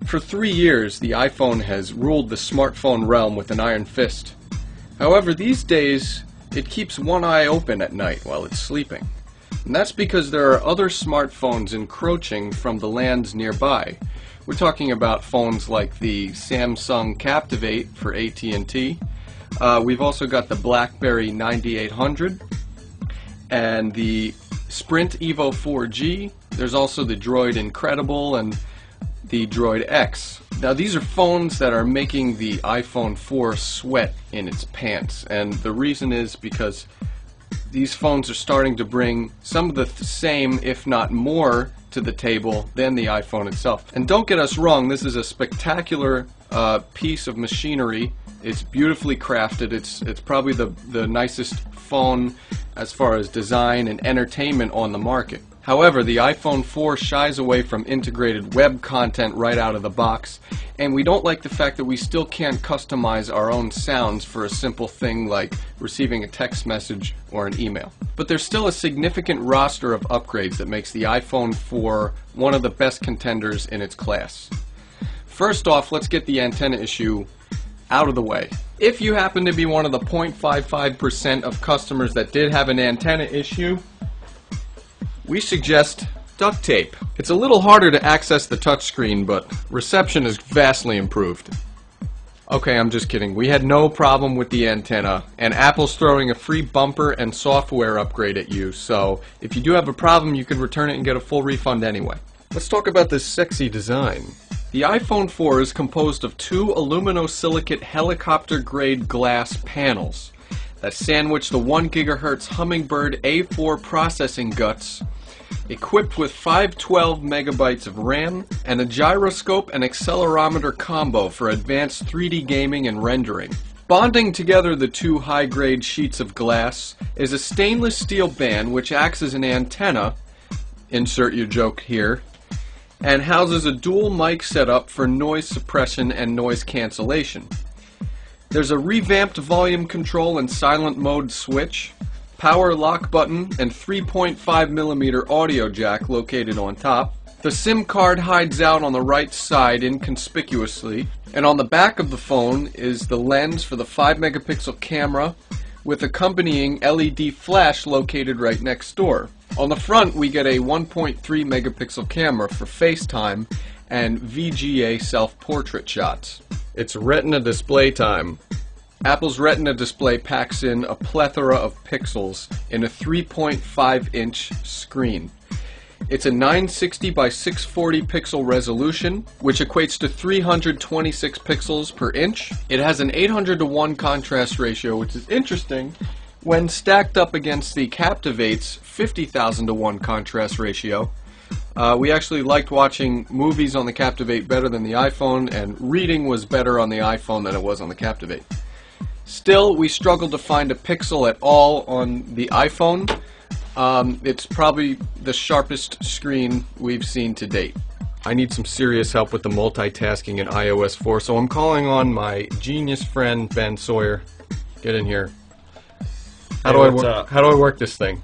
For 3 years, the iPhone has ruled the smartphone realm with an iron fist. However, these days, it keeps one eye open at night while it's sleeping. And that's because there are other smartphones encroaching from the lands nearby. We're talking about phones like the Samsung Captivate for AT&T. We've also got the BlackBerry 9800 and the Sprint Evo 4G. There's also the Droid Incredible and the Droid X. Now these are phones that are making the iPhone 4 sweat in its pants, and the reason is because these phones are starting to bring some of the same, if not more, to the table than the iPhone itself. And don't get us wrong, this is a spectacular piece of machinery. It's beautifully crafted. It's probably the nicest phone as far as design and entertainment on the market. However, the iPhone 4 shies away from integrated web content right out of the box, and we don't like the fact that we still can't customize our own sounds for a simple thing like receiving a text message or an email. But there's still a significant roster of upgrades that makes the iPhone 4 one of the best contenders in its class. First off, let's get the antenna issue out of the way. If you happen to be one of the 0.55% of customers that did have an antenna issue, we suggest duct tape. It's a little harder to access the touchscreen, but reception is vastly improved. Okay, I'm just kidding. We had no problem with the antenna, and Apple's throwing a free bumper and software upgrade at you, so if you do have a problem, you can return it and get a full refund anyway. Let's talk about this sexy design. The iPhone 4 is composed of 2 aluminosilicate helicopter-grade glass panels that sandwich the 1 GHz Hummingbird A4 processing guts, equipped with 512 megabytes of RAM and a gyroscope and accelerometer combo for advanced 3D gaming and rendering. Bonding together the 2 high-grade sheets of glass is a stainless steel band which acts as an antenna, insert your joke here, and houses a dual mic setup for noise suppression and noise cancellation. There's a revamped volume control and silent mode switch, power lock button, and 3.5mm audio jack located on top. The SIM card hides out on the right side inconspicuously, and on the back of the phone is the lens for the 5-megapixel camera with accompanying LED flash located right next door. On the front we get a 1.3 megapixel camera for FaceTime and VGA self-portrait shots. It's Retina display time. Apple's Retina display packs in a plethora of pixels in a 3.5-inch screen. It's a 960 by 640 pixel resolution, which equates to 326 pixels per inch. It has an 800:1 contrast ratio, which is interesting when stacked up against the Captivate's 50,000:1 contrast ratio. We actually liked watching movies on the Captivate better than the iPhone, and reading was better on the iPhone than it was on the Captivate. Still, we struggled to find a pixel at all on the iPhone. It's probably the sharpest screen we've seen to date. I need some serious help with the multitasking in iOS 4, so I'm calling on my genius friend Ben Sawyer. Get in here. How do I work this thing?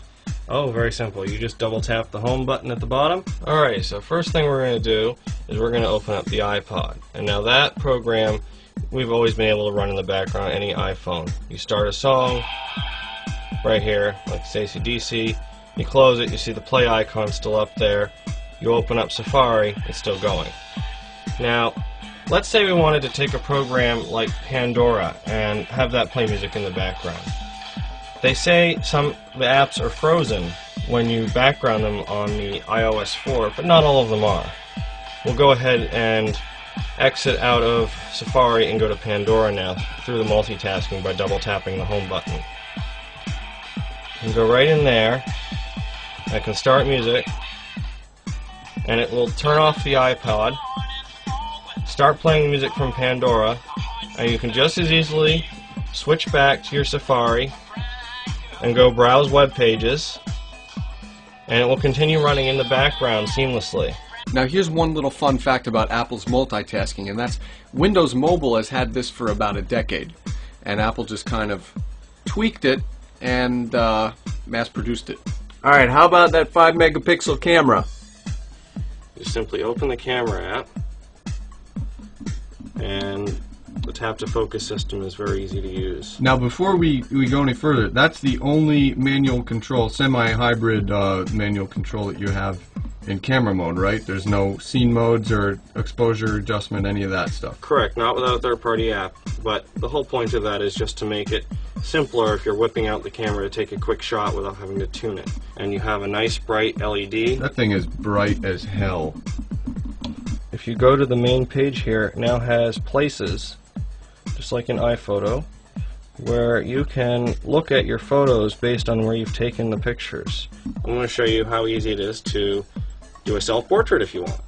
Oh, very simple. You just double tap the home button at the bottom. Alright, so first thing we're going to do is we're going to open up the iPod. And now that program we've always been able to run in the background on any iPhone. You start a song right here, like it's AC/DC. You close it, you see the play icon still up there. You open up Safari, it's still going. Now, let's say we wanted to take a program like Pandora and have that play music in the background. They say some of the apps are frozen when you background them on the iOS 4, but not all of them are. We'll go ahead and exit out of Safari and go to Pandora now through the multitasking by double tapping the home button. You go right in there. I can start music, and it will turn off the iPod, start playing the music from Pandora, and you can just as easily switch back to your Safari and go browse web pages, and it will continue running in the background seamlessly. Now here's one little fun fact about Apple's multitasking, and that's Windows Mobile has had this for about a decade, and Apple just kind of tweaked it and mass-produced it. Alright, how about that 5-megapixel camera? You simply open the camera app, and the tap to focus system is very easy to use. Now, before we go any further, that's the only manual control, semi-hybrid manual control that you have in camera mode, right? There's no scene modes or exposure adjustment, any of that stuff. Correct, not without a third-party app, but the whole point of that is just to make it simpler if you're whipping out the camera to take a quick shot without having to tune it. And you have a nice bright LED. That thing is bright as hell. If you go to the main page here, it now has places, just like in iPhoto, where you can look at your photos based on where you've taken the pictures. I'm going to show you how easy it is to do a self-portrait if you want.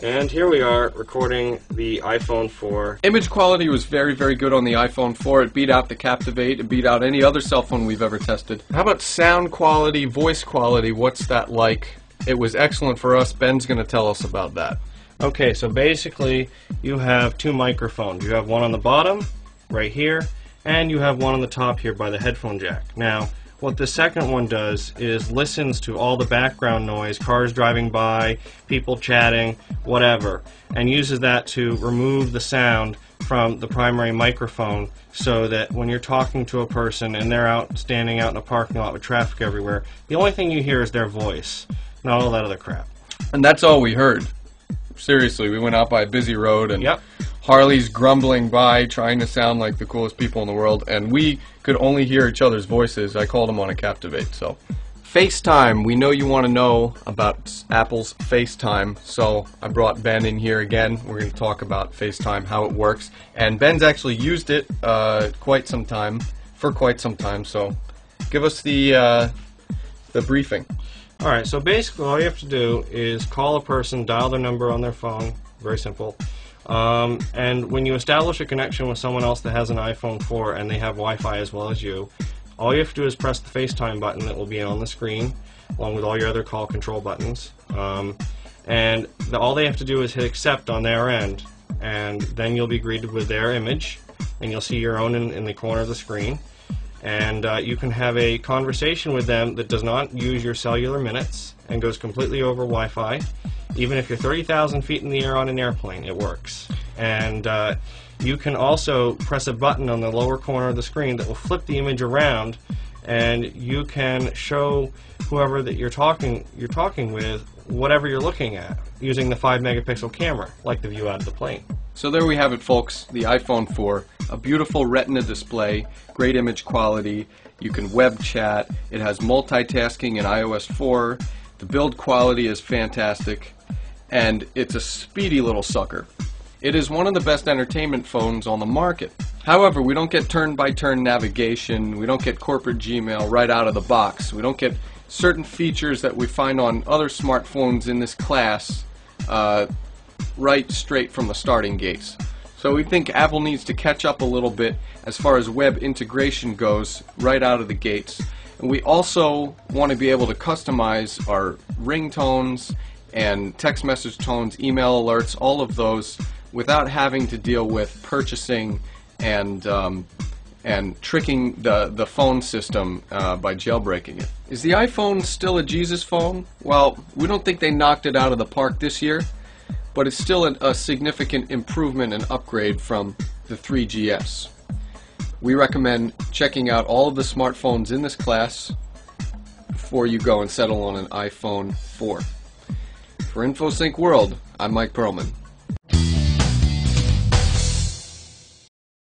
And here we are recording the iPhone 4. Image quality was very, very good on the iPhone 4. It beat out the Captivate. It beat out any other cell phone we've ever tested. How about sound quality, voice quality? What's that like? It was excellent for us. Ben's going to tell us about that. Okay, so basically you have two microphones. You have one on the bottom, right here, and you have one on the top here by the headphone jack. Now, what the second one does is listens to all the background noise, cars driving by, people chatting, whatever, and uses that to remove the sound from the primary microphone so that when you're talking to a person and they're standing out in a parking lot with traffic everywhere, the only thing you hear is their voice, not all that other crap. And that's all we heard. Seriously, we went out by a busy road and Harley's grumbling by, trying to sound like the coolest people in the world, and we could only hear each other's voices. I called them on a Captivate. So, FaceTime. We know you want to know about Apple's FaceTime, so I brought Ben in here again. We're going to talk about FaceTime, how it works, and Ben's actually used it for quite some time. So, give us the briefing. All right. So basically, all you have to do is call a person, dial their number on their phone. Very simple. And when you establish a connection with someone else that has an iPhone 4 and they have Wi-Fi as well as you, all you have to do is press the FaceTime button that will be on the screen, along with all your other call control buttons. And all they have to do is hit accept on their end, and then you'll be greeted with their image, and you'll see your own in the corner of the screen. And you can have a conversation with them that does not use your cellular minutes and goes completely over Wi-Fi. Even if you're 30,000 feet in the air on an airplane, it works. And you can also press a button on the lower corner of the screen that will flip the image around, and you can show whoever that you're talking with whatever you're looking at using the 5-megapixel camera, like the view out of the plane. So there we have it, folks, the iPhone 4, a beautiful Retina display, great image quality, you can web chat, it has multitasking in iOS 4, the build quality is fantastic, and it's a speedy little sucker. It is one of the best entertainment phones on the market. However, we don't get turn-by-turn navigation, we don't get corporate Gmail right out of the box, we don't get certain features that we find on other smartphones in this class right straight from the starting gates. So we think Apple needs to catch up a little bit as far as web integration goes right out of the gates. And we also want to be able to customize our ringtones and text message tones, email alerts, all of those without having to deal with purchasing and tricking the phone system by jailbreaking it. Is the iPhone still a Jesus phone? Well, we don't think they knocked it out of the park this year, but it's still a significant improvement and upgrade from the 3GS. We recommend checking out all of the smartphones in this class before you go and settle on an iPhone 4. For InfoSync World, I'm Mike Perlman.